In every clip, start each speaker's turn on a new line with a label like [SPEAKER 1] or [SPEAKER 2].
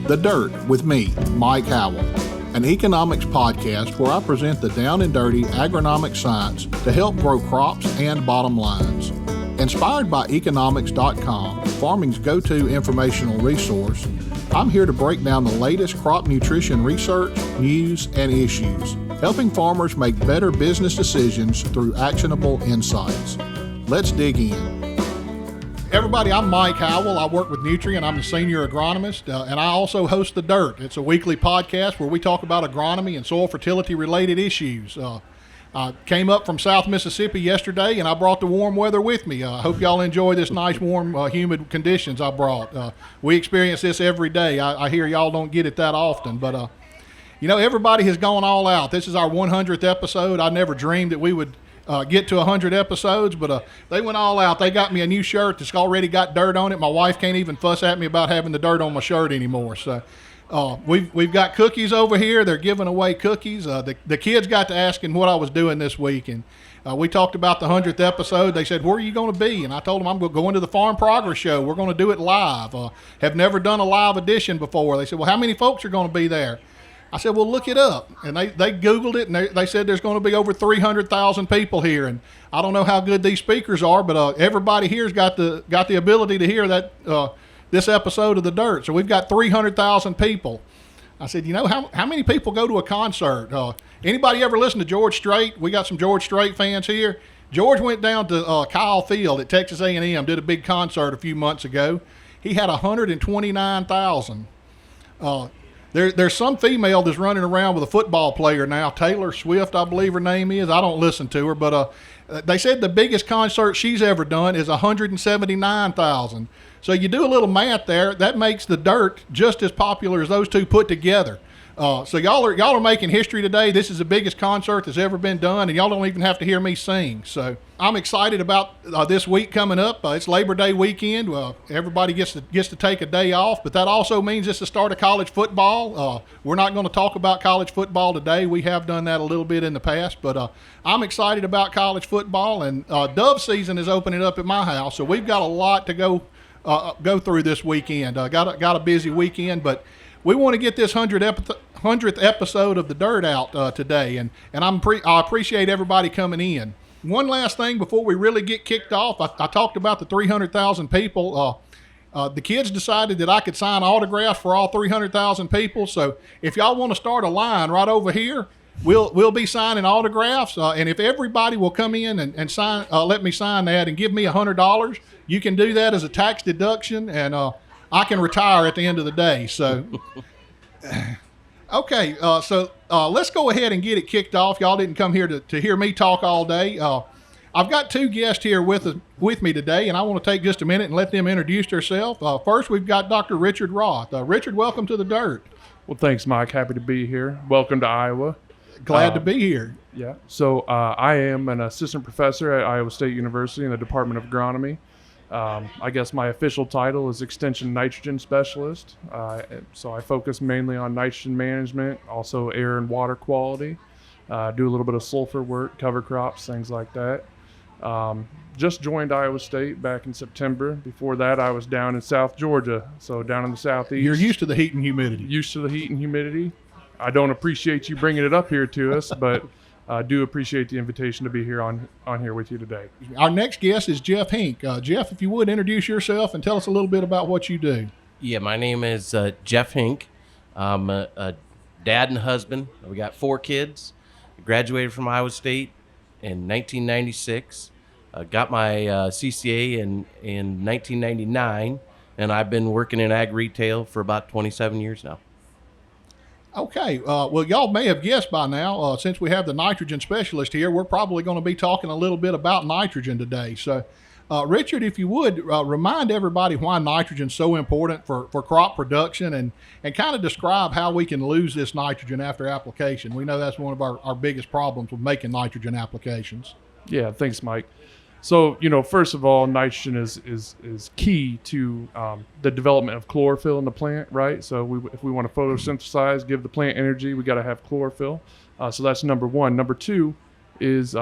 [SPEAKER 1] The Dirt with me, Mike Howell, an economics podcast where I present the down and dirty agronomic science to help grow crops and bottom lines. Inspired by economics.com, farming's go-to informational resource, I'm here to break down the latest crop nutrition research, news, and issues, helping farmers make better business decisions through actionable insights. Let's dig in. Everybody, I'm Mike Howell. I work with Nutrien. I'm the senior agronomist, and I also host The Dirt. It's a weekly podcast where we talk about agronomy and soil fertility related issues. I came up from South Mississippi yesterday, and I brought the warm weather with me. I hope y'all enjoy this nice, warm, humid conditions I brought. We experience this every day. I hear y'all don't get it that often, but everybody has gone all out. This is our 100th episode. I never dreamed that we would get to 100 episodes, but they went all out. They got me a new shirt that's already got dirt on it. My wife can't even fuss at me about having the dirt on my shirt anymore. So we've got cookies over here. They're giving away cookies. The kids got to asking what I was doing this week, and we talked about the 100th episode. They said, where are you going to be? And I told them I'm going to the Farm Progress Show. We're going to do it live. Have never done a live edition before. They said, well, how many folks are going to be there? I said, well, look it up. And they Googled it, and they said there's going to be over 300,000 people here. And I don't know how good these speakers are, but everybody here's got the ability to hear that this episode of The Dirt. So we've got 300,000 people. I said, how many people go to a concert? Anybody ever listen to George Strait? We got some George Strait fans here. George went down to Kyle Field at Texas A&M, did a big concert a few months ago. He had 129,000. There's some female that's running around with a football player now, Taylor Swift, I believe her name is. I don't listen to her, but they said the biggest concert she's ever done is 179,000. So you do a little math there, that makes The Dirt just as popular as those two put together. So y'all are making history today. This is the biggest concert that's ever been done, and y'all don't even have to hear me sing. So I'm excited about this week coming up. It's Labor Day weekend. Everybody gets to take a day off, but that also means it's the start of college football. We're not going to talk about college football today. We have done that a little bit in the past, but I'm excited about college football, and dove season is opening up at my house, so we've got a lot to go through this weekend. Got a busy weekend, but we want to get this 100th episode of The Dirt out today, and I appreciate everybody coming in. One last thing before we really get kicked off, I talked about the 300,000 people. The kids decided that I could sign autographs for all 300,000 people, so if y'all want to start a line right over here, we'll be signing autographs, and if everybody will come in and sign, let me sign that and give me $100, you can do that as a tax deduction, and I can retire at the end of the day. So, okay, so let's go ahead and get it kicked off. Y'all didn't come here to hear me talk all day. I've got two guests here with me today, and I want to take just a minute and let them introduce themselves. First, we've got Dr. Richard Roth. Richard, welcome to The Dirt.
[SPEAKER 2] Well, thanks, Mike. Happy to be here. Welcome to Iowa.
[SPEAKER 1] Glad to be here.
[SPEAKER 2] Yeah. So I am an assistant professor at Iowa State University in the Department of Agronomy. I guess my official title is Extension Nitrogen Specialist. So I focus mainly on nitrogen management, also air and water quality. Do a little bit of sulfur work, cover crops, things like that. Just joined Iowa State back in September. Before that, I was down in South Georgia, so down in the southeast.
[SPEAKER 1] You're used to the heat and humidity.
[SPEAKER 2] Used to the heat and humidity. I don't appreciate you bringing it up here to us, but I do appreciate the invitation to be here on here with you today.
[SPEAKER 1] Our next guest is Jeff Hink. Jeff, if you would introduce yourself and tell us a little bit about what you do.
[SPEAKER 3] Yeah, my name is Jeff Hink. I'm a dad and husband. We got 4 kids. I graduated from Iowa State in 1996. Got my CCA in 1999, and I've been working in ag retail for about 27 years now.
[SPEAKER 1] Okay, well, y'all may have guessed by now, since we have the nitrogen specialist here, we're probably going to be talking a little bit about nitrogen today. So, Richard, if you would, remind everybody why nitrogen is so important for crop production and kind of describe how we can lose this nitrogen after application. We know that's one of our biggest problems with making nitrogen applications.
[SPEAKER 2] Yeah, thanks, Mike. So, first of all, nitrogen is key to the development of chlorophyll in the plant, right? So if we want to photosynthesize, give the plant energy, we got to have chlorophyll. So that's number one. Number two is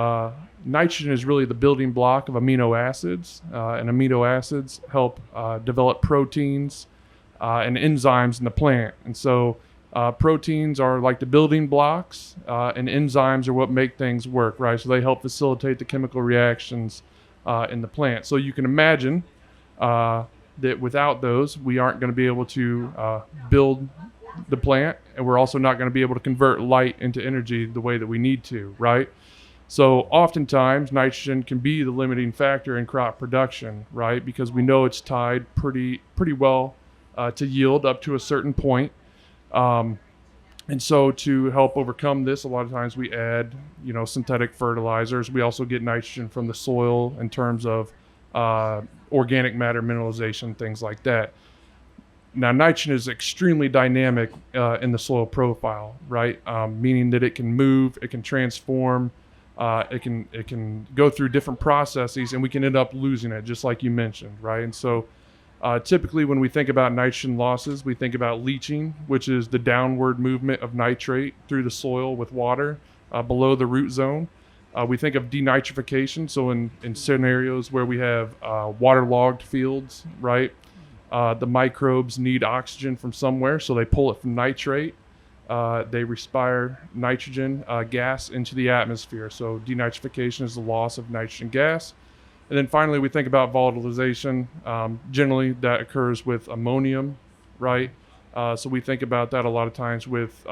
[SPEAKER 2] nitrogen is really the building block of amino acids, and amino acids help develop proteins, and enzymes in the plant. And so proteins are like the building blocks, and enzymes are what make things work, right? So they help facilitate the chemical reactions in the plant. So you can imagine that without those, we aren't going to be able to build the plant, and we're also not going to be able to convert light into energy the way that we need to, right? So oftentimes nitrogen can be the limiting factor in crop production, right? Because we know it's tied pretty well to yield up to a certain point. And so to help overcome this, a lot of times we add, synthetic fertilizers. We also get nitrogen from the soil in terms of organic matter mineralization, things like that. Now, nitrogen is extremely dynamic in the soil profile, right? Meaning that it can move, it can transform, it can go through different processes, and we can end up losing it, just like you mentioned, right? And so typically when we think about nitrogen losses, we think about leaching, which is the downward movement of nitrate through the soil with water below the root zone. We think of denitrification, so in scenarios where we have waterlogged fields, right? The microbes need oxygen from somewhere, so they pull it from nitrate. They respire nitrogen gas into the atmosphere. So denitrification is the loss of nitrogen gas. And then finally, we think about volatilization. Generally, that occurs with ammonium, right? So we think about that a lot of times with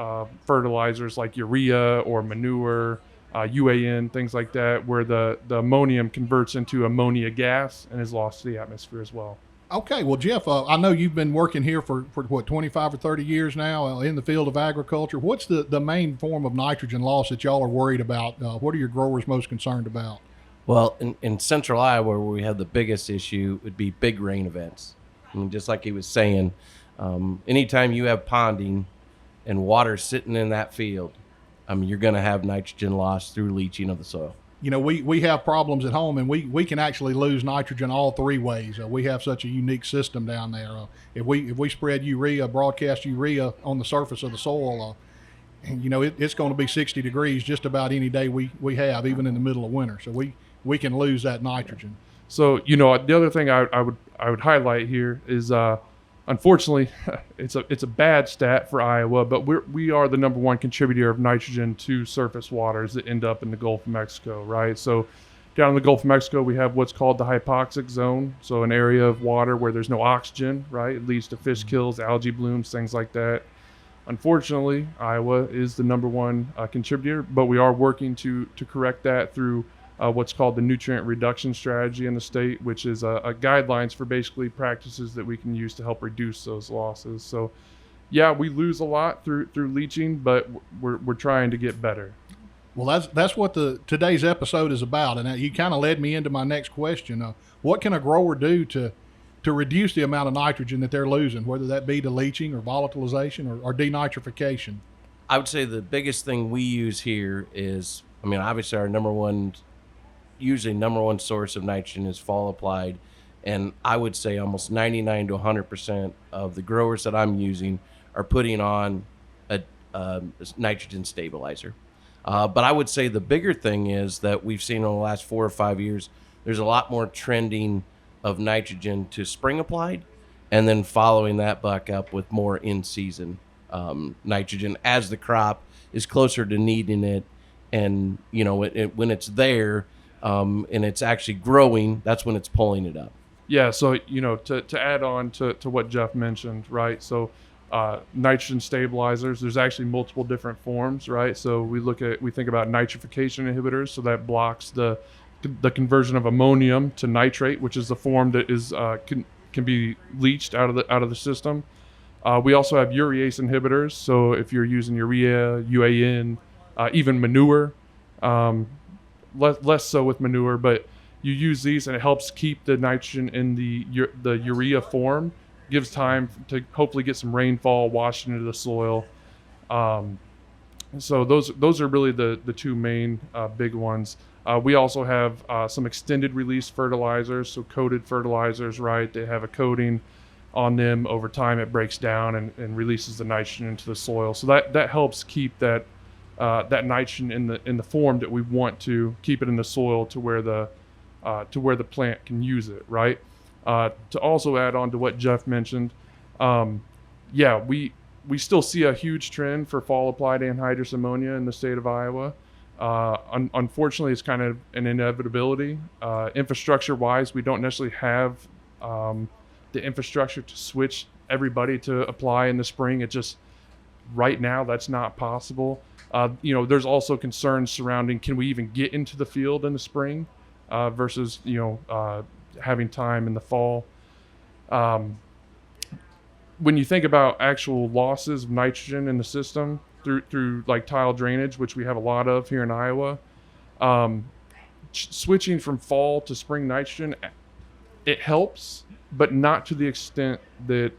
[SPEAKER 2] fertilizers like urea or manure, UAN, things like that, where the ammonium converts into ammonia gas and is lost to the atmosphere as well.
[SPEAKER 1] Okay, well, Jeff, I know you've been working here for what, 25 or 30 years now in the field of agriculture. What's the main form of nitrogen loss that y'all are worried about? What are your growers most concerned about?
[SPEAKER 3] Well, in central Iowa, where we have the biggest issue would be big rain events. I mean, just like he was saying, anytime you have ponding and water sitting in that field, you're going to have nitrogen loss through leaching of the soil.
[SPEAKER 1] We have problems at home, and we can actually lose nitrogen all three ways. We have such a unique system down there. If we spread broadcast urea on the surface of the soil, it's going to be 60 degrees just about any day we have, even in the middle of winter. So we can lose that nitrogen.
[SPEAKER 2] So the other thing I would highlight here is unfortunately it's a bad stat for Iowa, but we are the number one contributor of nitrogen to surface waters that end up in the Gulf of Mexico, right? So down in the Gulf of Mexico, we have what's called the hypoxic zone, so an area of water where there's no oxygen, right? It leads to fish kills, algae blooms, things like that. Unfortunately, Iowa is the number one contributor, but we are working to correct that through what's called the nutrient reduction strategy in the state, which is a guidelines for basically practices that we can use to help reduce those losses. So yeah, we lose a lot through leaching, but we're trying to get better.
[SPEAKER 1] Well, that's what today's episode is about, and you kind of led me into my next question. What can a grower do to reduce the amount of nitrogen that they're losing, whether that be to leaching or volatilization or denitrification?
[SPEAKER 3] I would say the biggest thing we use here is, obviously our number one source of nitrogen is fall applied, and I would say almost 99 to 100% of the growers that I'm using are putting on a nitrogen stabilizer. But I would say the bigger thing is that we've seen in the last 4 or 5 years, there's a lot more trending of nitrogen to spring applied, and then following that back up with more in-season nitrogen as the crop is closer to needing it, and when it's there and it's actually growing, that's when it's pulling it up.
[SPEAKER 2] Yeah, so to add on to what Jeff mentioned, right? So nitrogen stabilizers, there's actually multiple different forms, right? So we think about nitrification inhibitors, so that blocks the conversion of ammonium to nitrate, which is the form that is can be leached out of the system. We also have urease inhibitors, so if you're using urea, UAN, even manure, less so with manure, but you use these and it helps keep the nitrogen in the urea form, gives time to hopefully get some rainfall washed into the soil. So those are really the two main big ones. We also have some extended release fertilizers, so coated fertilizers, right? They have a coating on them. Over time it breaks down and releases the nitrogen into the soil. So that helps keep that nitrogen in the form that we want to keep it in the soil to where the plant can use it, right? To also add on to what Jeff mentioned, yeah, we still see a huge trend for fall applied anhydrous ammonia in the state of Iowa. Unfortunately, it's kind of an inevitability. Infrastructure wise, we don't necessarily have the infrastructure to switch everybody to apply in the spring. It just, right now, that's not possible. There's also concerns surrounding, can we even get into the field in the spring versus having time in the fall. When you think about actual losses of nitrogen in the system through like tile drainage, which we have a lot of here in Iowa, switching from fall to spring nitrogen, it helps, but not to the extent that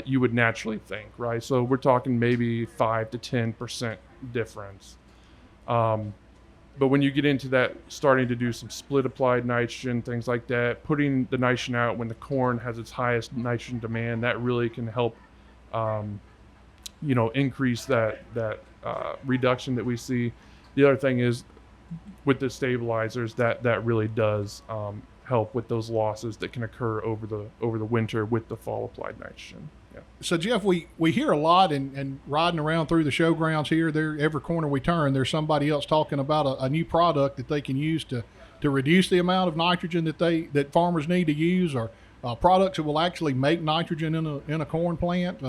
[SPEAKER 2] you would naturally think, right? So we're talking maybe 5 to 10% difference. But when you get into that, starting to do some split applied nitrogen, things like that, putting the nitrogen out when the corn has its highest nitrogen demand, that really can help, increase that reduction that we see. The other thing is with the stabilizers, that really does help with those losses that can occur over the winter with the fall applied nitrogen. Yeah.
[SPEAKER 1] So Jeff, we hear a lot and riding around through the showgrounds here, every corner we turn, there's somebody else talking about a new product that they can use to reduce the amount of nitrogen that farmers need to use, or products that will actually make nitrogen in a corn plant.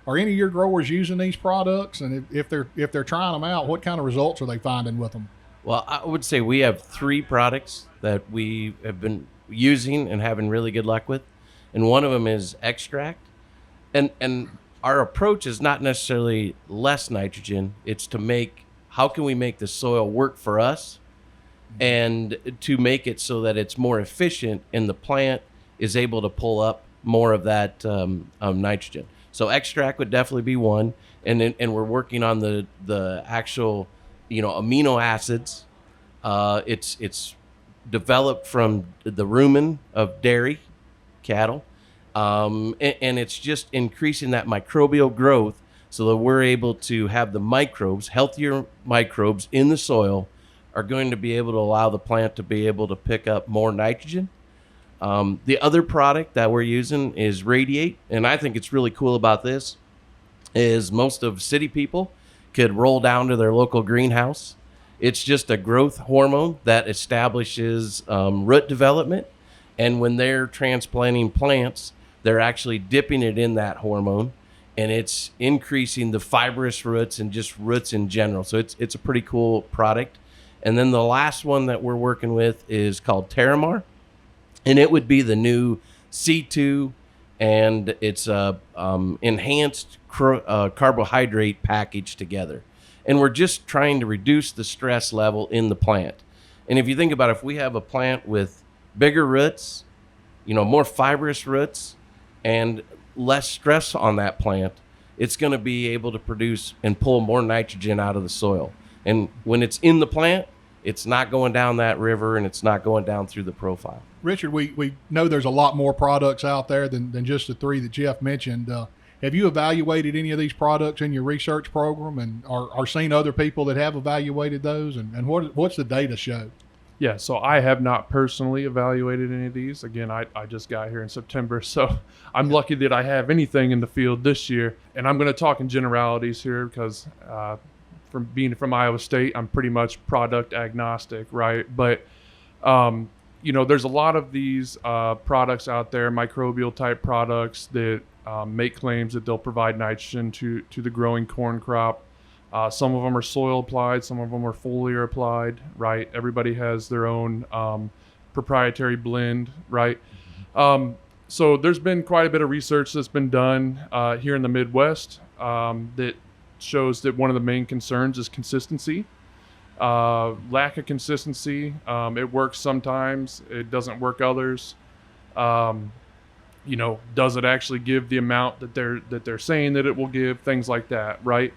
[SPEAKER 1] Are any of your growers using these products? And if they're trying them out, what kind of results are they finding with them?
[SPEAKER 3] Well, I would say we have 3 products that we have been using and having really good luck with, and one of them is extract. And our approach is not necessarily less nitrogen. It's to how can we make the soil work for us, and to make it so that it's more efficient and the plant is able to pull up more of that nitrogen. So extract would definitely be one, and we're working on the actual amino acids. It's developed from the rumen of dairy cattle. And it's just increasing that microbial growth so that we're able to have the microbes, healthier microbes in the soil, are going to be able to allow the plant to be able to pick up more nitrogen. The other product that we're using is Radiate, and I think it's really cool about this is most of city people could roll down to their local greenhouse. It's just a growth hormone that establishes root development, and when they're transplanting plants, they're actually dipping it in that hormone, and it's increasing the fibrous roots and just roots in general. So it's a pretty cool product. And then the last one that we're working with is called Terramar, and it would be the new C2, and it's a enhanced carbohydrate package together. And we're just trying to reduce the stress level in the plant. And if you think about it, if we have a plant with bigger roots, more fibrous roots, and less stress on that plant, it's going to be able to produce and pull more nitrogen out of the soil. And when it's in the plant, it's not going down that river, and it's not going down through the profile.
[SPEAKER 1] Richard, we know there's a lot more products out there than just the 3 that Jeff mentioned. Have you evaluated any of these products in your research program, and are seeing other people that have evaluated those? And what's the data show?
[SPEAKER 2] Yeah, so I have not personally evaluated any of these. Again, I just got here in September, so I'm lucky that I have anything in the field this year. And I'm going to talk in generalities here because from being from Iowa State, I'm pretty much product agnostic, right? But, there's a lot of these products out there, microbial type products that make claims that they'll provide nitrogen to the growing corn crop. Some of them are soil applied, some of them are foliar applied, right? Everybody has their own proprietary blend, right? So there's been quite a bit of research that's been done here in the Midwest that shows that one of the main concerns is consistency. Lack of consistency. It works sometimes, it doesn't work others. Does it actually give the amount that they're saying that it will give? Things like that, right?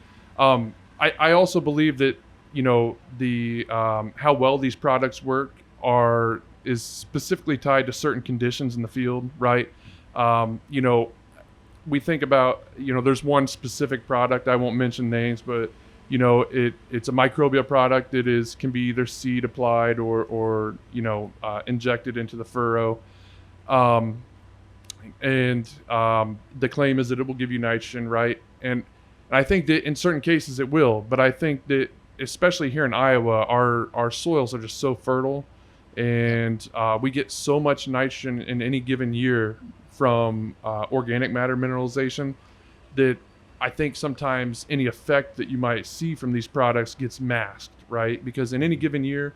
[SPEAKER 2] I also believe that the how well these products work is specifically tied to certain conditions in the field, right? We think about there's one specific product, I won't mention names, but it's a microbial product that can be either seed applied or injected into the furrow. And the claim is that it will give you nitrogen, right? And I think that in certain cases it will, but I think that especially here in Iowa, our soils are just so fertile, and we get so much nitrogen in any given year from organic matter mineralization that I think sometimes any effect that you might see from these products gets masked, right? Because in any given year,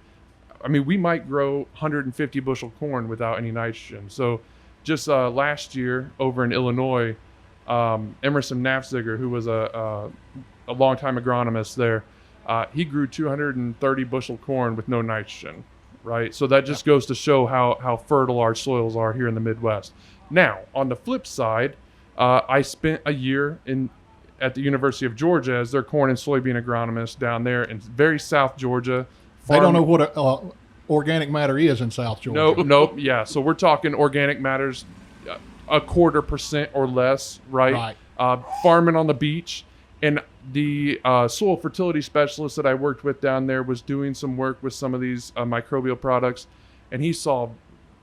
[SPEAKER 2] I mean, we might grow 150 bushel corn without any nitrogen. So just last year over in Illinois, Emerson Nafziger, who was a longtime agronomist there, he grew 230 bushel corn with no nitrogen, right? So that just goes to show how fertile our soils are here in the Midwest. Now, on the flip side, I spent a year at the University of Georgia as their corn and soybean agronomist down there in very South Georgia.
[SPEAKER 1] They don't know what organic matter is in South Georgia.
[SPEAKER 2] Nope. Yeah. So we're talking organic matters, 0.25% or less, right? Farming on the beach. And the soil fertility specialist that I worked with down there was doing some work with some of these microbial products, and he saw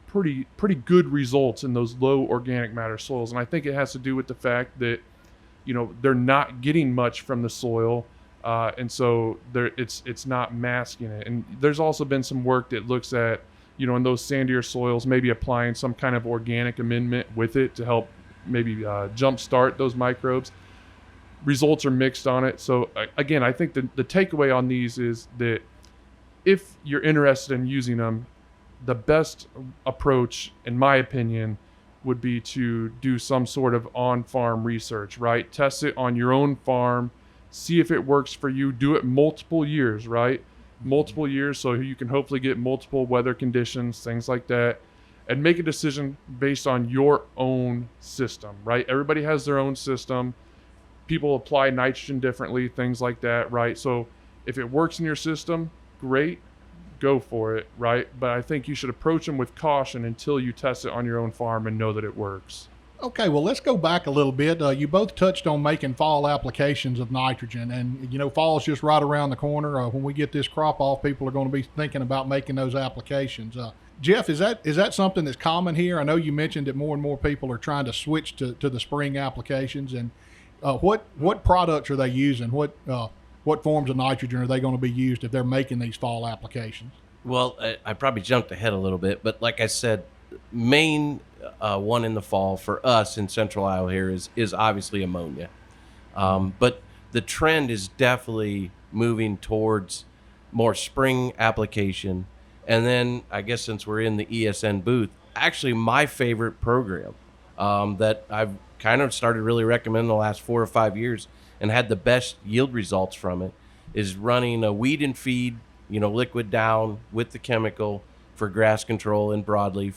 [SPEAKER 2] pretty good results in those low organic matter soils. And I think it has to do with the fact that, they're not getting much from the soil. And so it's not masking it. And there's also been some work that looks at, in those sandier soils, maybe applying some kind of organic amendment with it to help maybe jumpstart those microbes. Results are mixed on it. So again, I think the takeaway on these is that if you're interested in using them, the best approach, in my opinion, would be to do some sort of on-farm research, right? Test it on your own farm. See if it works for you. Do it multiple years, right? Multiple years, so you can hopefully get multiple weather conditions, things like that, and make a decision based on your own system, right? Everybody has their own system. People apply nitrogen differently, things like that, right? So if it works in your system, great, go for it, right? But I think you should approach them with caution until you test it on your own farm and know that it works.
[SPEAKER 1] Okay, well, let's go back a little bit. You both touched on making fall applications of nitrogen, and fall's just right around the corner. When we get this crop off, people are going to be thinking about making those applications. Jeff, is that something that's common here? I know you mentioned that more and more people are trying to switch to the spring applications, and what products are they using? What forms of nitrogen are they going to be used if they're making these fall applications?
[SPEAKER 3] Well, I probably jumped ahead a little bit, but like I said, main one in the fall for us in Central Iowa here is obviously ammonia. But the trend is definitely moving towards more spring application. And then I guess since we're in the ESN booth, actually my favorite program that I've kind of started really recommending the last 4 or 5 years and had the best yield results from it is running a weed and feed, liquid down with the chemical for grass control and broadleaf.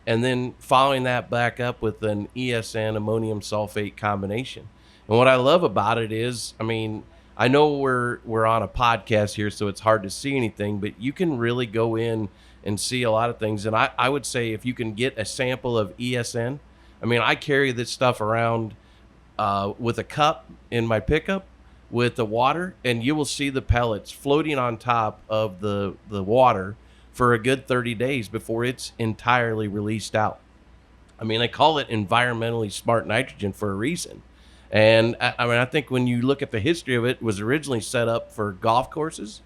[SPEAKER 3] And then following that back up with an ESN ammonium sulfate combination. And what I love about it is, I know we're on a podcast here, so it's hard to see anything, but you can really go in and see a lot of things. And I would say if you can get a sample of ESN, I carry this stuff around with a cup in my pickup with the water, and you will see the pellets floating on top of the water for a good 30 days before it's entirely released out. I call it environmentally smart nitrogen for a reason. And I think when you look at the history of it, it was originally set up for golf courses,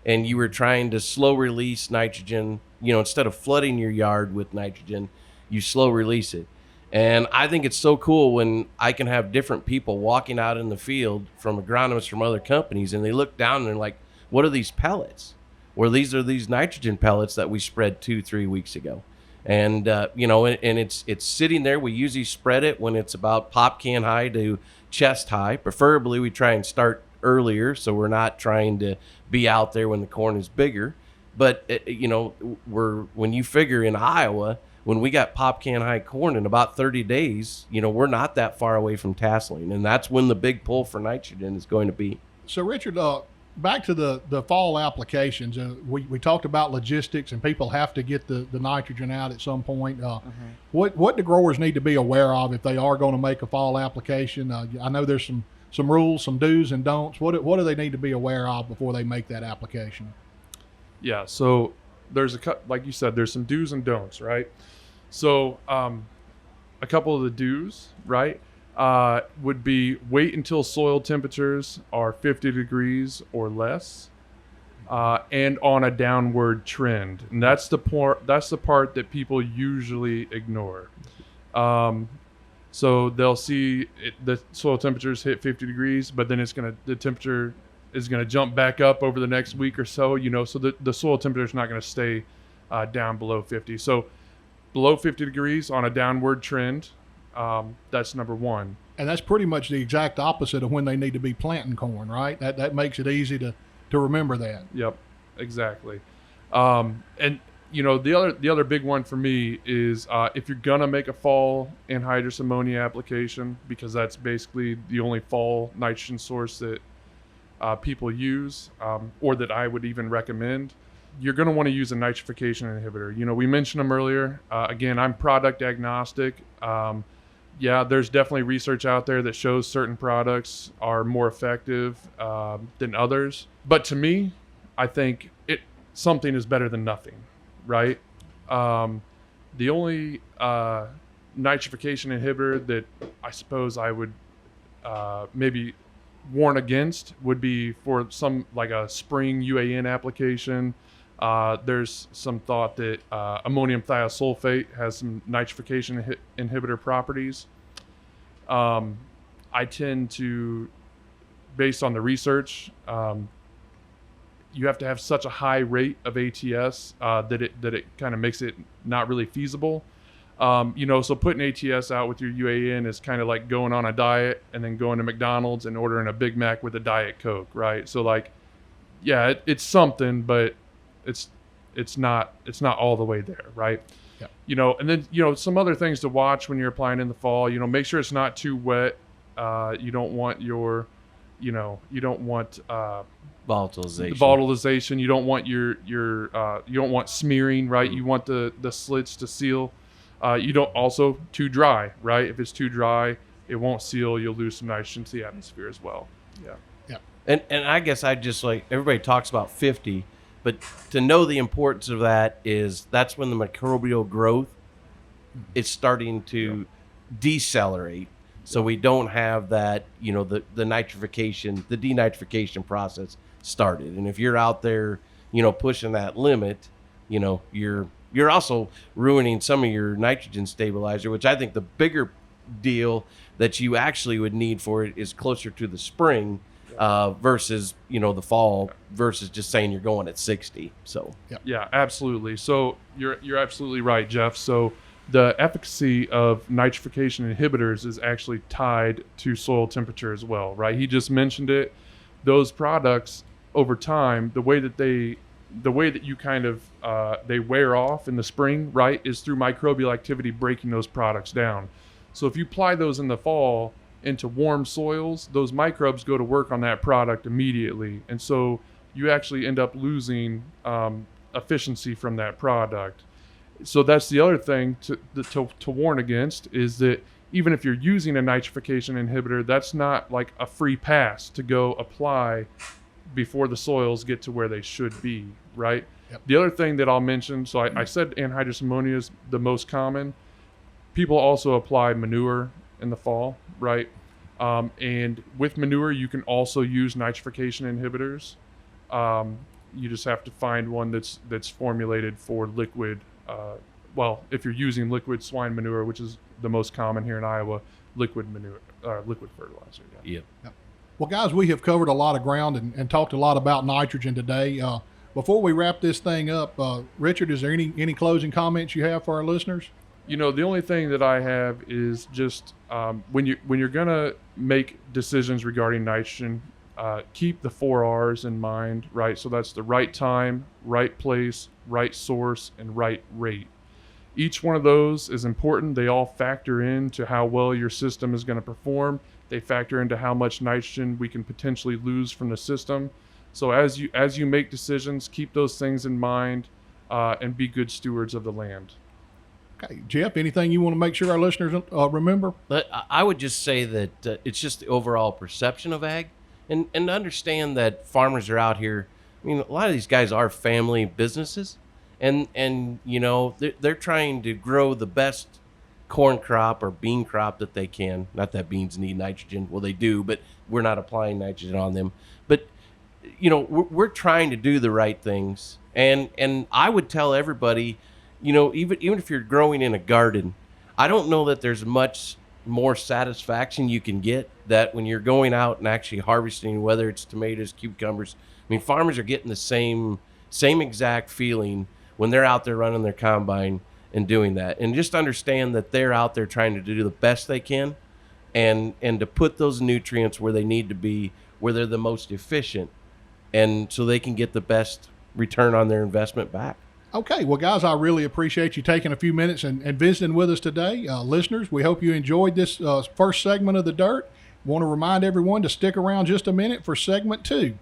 [SPEAKER 3] and you were trying to slow release nitrogen, instead of flooding your yard with nitrogen, you slow release it. And I think it's so cool when I can have different people walking out in the field from agronomists from other companies, and they look down and they're like, what are these pellets? Well, these are these nitrogen pellets that we spread 2-3 weeks ago. And, and it's sitting there. We usually spread it when it's about pop can high to chest high. Preferably we try and start earlier, so we're not trying to be out there when the corn is bigger. But, when you figure in Iowa, when we got pop can high corn in about 30 days, we're not that far away from tasseling. And that's when the big pull for nitrogen is going to be.
[SPEAKER 1] So, Richard, back to the fall applications. We talked about logistics, and people have to get the nitrogen out at some point. What do growers need to be aware of if they are going to make a fall application? I know there's some rules, some do's and don'ts. What do they need to be aware of before they make that application?
[SPEAKER 2] Yeah, so there's like you said, there's some do's and don'ts, right? So a couple of the do's, right, would be wait until soil temperatures are 50 degrees or less, and on a downward trend. And that's the part that people usually ignore. So they'll see the soil temperatures hit 50 degrees, but then the temperature is going to jump back up over the next week or so, so the soil temperature is not going to stay down below 50. So below 50 degrees on a downward trend, that's number one.
[SPEAKER 1] And that's pretty much the exact opposite of when they need to be planting corn, right? That makes it easy to remember that.
[SPEAKER 2] Yep, exactly. And the other big one for me is if you're gonna make a fall anhydrous ammonia application, because that's basically the only fall nitrogen source that people use, or that I would even recommend, you're going to want to use a nitrification inhibitor. We mentioned them earlier. Again, I'm product agnostic. There's definitely research out there that shows certain products are more effective than others. But to me, I think something is better than nothing, right? The only nitrification inhibitor that I suppose I would maybe warn against would be for some like a spring UAN application. There's some thought that ammonium thiosulfate has some nitrification inhibitor properties. I tend to, based on the research, you have to have such a high rate of ATS that it kind of makes it not really feasible. So putting ATS out with your UAN is kind of like going on a diet and then going to McDonald's and ordering a Big Mac with a Diet Coke, right? So it's something, but it's not all the way there, right? Yeah. And then some other things to watch when you're applying in the fall. Make sure it's not too wet. You don't want volatilization. You don't want you don't want smearing, right? You want the slits to seal. You don't also too dry, right? If it's too dry, it won't seal. You'll lose some nitrogen to the atmosphere as well. Yeah.
[SPEAKER 3] Yeah. And I guess I just everybody talks about 50, but to know the importance of that's when the microbial growth is starting to decelerate. So we don't have that, the nitrification, the denitrification process started. And if you're out there, pushing that limit, you're also ruining some of your nitrogen stabilizer, which I think the bigger deal that you actually would need for it is closer to the spring versus, the fall, versus just saying you're going at 60. So,
[SPEAKER 2] yeah, absolutely. So you're absolutely right, Jeff. So the efficacy of nitrification inhibitors is actually tied to soil temperature as well, right? He just mentioned it. Those products over time, the way that you kind of they wear off in the spring, right, is through microbial activity breaking those products down. So if you apply those in the fall into warm soils, those microbes go to work on that product immediately, and so you actually end up losing efficiency from that product. So that's the other thing to warn against, is that even if you're using a nitrification inhibitor, that's not like a free pass to go apply before the soils get to where they should be, right? Yep. The other thing that I'll mention, so I said anhydrous ammonia is the most common. People also apply manure in the fall, right? And with manure, you can also use nitrification inhibitors. You just have to find one that's formulated for liquid. If you're using liquid swine manure, which is the most common here in Iowa, liquid manure, liquid fertilizer.
[SPEAKER 3] Yeah.
[SPEAKER 1] Yep. Well, guys, we have covered a lot of ground and talked a lot about nitrogen today. Before we wrap this thing up, Richard, is there any closing comments you have for our listeners?
[SPEAKER 2] The only thing that I have is just when you're gonna make decisions regarding nitrogen, keep the 4 R's in mind, right? So that's the right time, right place, right source, and right rate. Each one of those is important. They all factor into how well your system is going to perform. They factor into how much nitrogen we can potentially lose from the system. So as you make decisions, keep those things in mind and be good stewards of the land.
[SPEAKER 1] Okay, Jeff, anything you want to make sure our listeners remember?
[SPEAKER 3] But I would just say that it's just the overall perception of ag, and understand that farmers are out here. I mean, a lot of these guys are family businesses, and they're trying to grow the best corn crop or bean crop that they can. Not that beans need nitrogen. Well, they do, but we're not applying nitrogen on them. But, we're trying to do the right things. And I would tell everybody, even if you're growing in a garden, I don't know that there's much more satisfaction you can get that when you're going out and actually harvesting, whether it's tomatoes, cucumbers. I mean, farmers are getting the same exact feeling when they're out there running their combine and doing that. And just understand that they're out there trying to do the best they can and to put those nutrients where they need to be, where they're the most efficient, and so they can get the best return on their investment back.
[SPEAKER 1] Okay, well, guys, I really appreciate you taking a few minutes and visiting with us today. Listeners, we hope you enjoyed this first segment of The Dirt. Want to remind everyone to stick around just a minute for segment 2.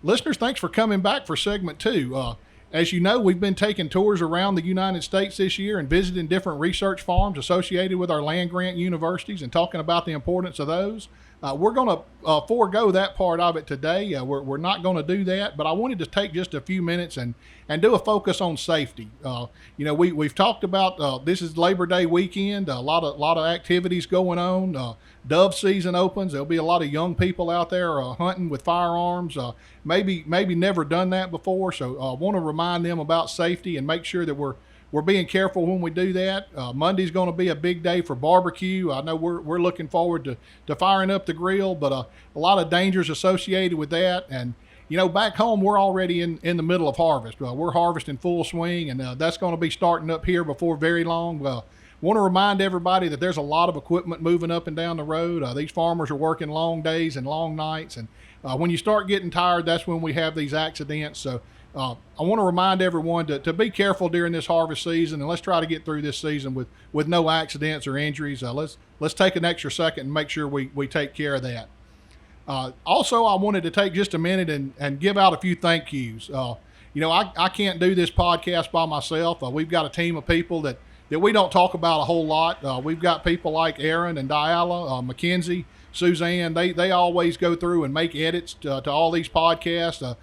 [SPEAKER 1] Listeners, thanks for coming back for segment 2. As you know, we've been taking tours around the United States this year and visiting different research farms associated with our land-grant universities and talking about the importance of those. We're going to forego that part of it today. We're not going to do that, but I wanted to take just a few minutes and do a focus on safety. We've talked about this is Labor Day weekend, a lot of activities going on. Dove season opens. There'll be a lot of young people out there hunting with firearms. Maybe never done that before, so I want to remind them about safety and make sure that we're being careful when we do that. Monday's going to be a big day for barbecue. I know we're looking forward to firing up the grill, but a lot of dangers associated with that. And back home we're already in the middle of harvest. We're harvesting full swing, and that's going to be starting up here before very long. Want to remind everybody that there's a lot of equipment moving up and down the road. These farmers are working long days and long nights, and when you start getting tired, that's when we have these accidents. So I want to remind everyone to be careful during this harvest season, and let's try to get through this season with no accidents or injuries. Let's take an extra second and make sure we take care of that. Also, I wanted to take just a minute and give out a few thank yous. I can't do this podcast by myself. We've got a team of people that we don't talk about a whole lot. We've got people like Aaron and Diala, Mackenzie, Suzanne. They always go through and make edits to all these podcasts.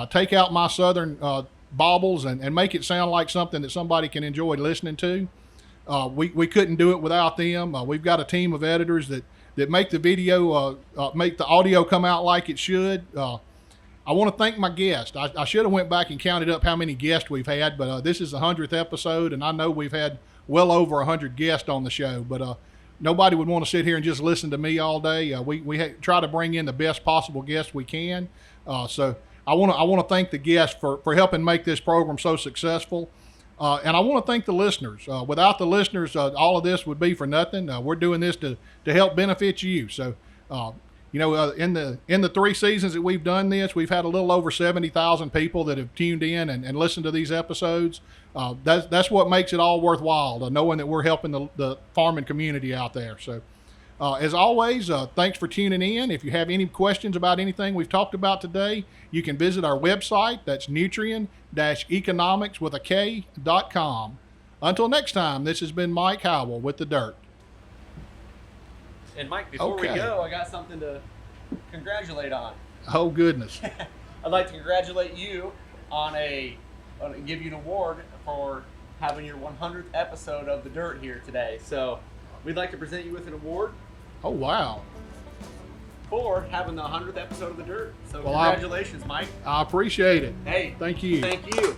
[SPEAKER 1] Take out my southern baubles and make it sound like something that somebody can enjoy listening to. We couldn't do it without them. We've got a team of editors that make the video, make the audio come out like it should. I want to thank my guest. I should have went back and counted up how many guests we've had, but this is the 100th episode, and I know we've had well over 100 guests on the show, but nobody would want to sit here and just listen to me all day. We try to bring in the best possible guests we can. So I want to thank the guests for helping make this program so successful. And I want to thank the listeners. Without the listeners, all of this would be for nothing. We're doing this to help benefit you. So, in the 3 seasons that we've done this, we've had a little over 70,000 people that have tuned in and listened to these episodes. That's what makes it all worthwhile, knowing that we're helping the farming community out there. So, as always, thanks for tuning in. If you have any questions about anything we've talked about today, you can visit our website. That's nutrien-economics.com. Until next time, this has been Mike Howell with The Dirt.
[SPEAKER 4] And Mike, before we go, I got something to congratulate on.
[SPEAKER 1] Oh, goodness.
[SPEAKER 4] I'd like to congratulate you on give you an award for having your 100th episode of The Dirt here today. So we'd like to present you with an award.
[SPEAKER 1] Oh, wow.
[SPEAKER 4] For having the 100th episode of The Dirt. So congratulations, Mike.
[SPEAKER 1] I appreciate it.
[SPEAKER 4] Hey.
[SPEAKER 1] Thank you.
[SPEAKER 4] Thank you.